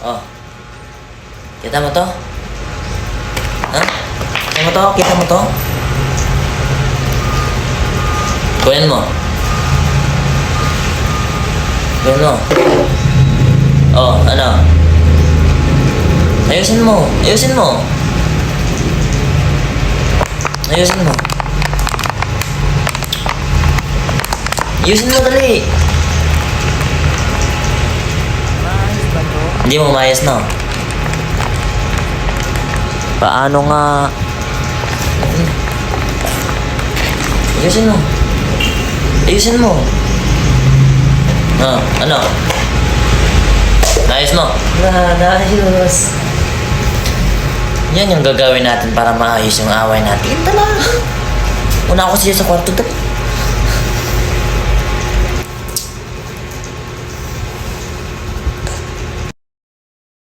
Oh. Kita mo to? Ha? Kita mo to? Kita mo to? Kunin mo. Kunin mo. Oh, ano? Ayusin mo. Ayusin mo. Ayusin mo. Ayusin mo dali. Maayos ba to? Hindi mo maayos, no? Paano nga? Ayusin mo. Ayusin mo. Ano? Naayos mo. Naayos. Yan yung gagawin natin para maayos yung away natin. Talaga. Una ako siya sa kwarto. Dali.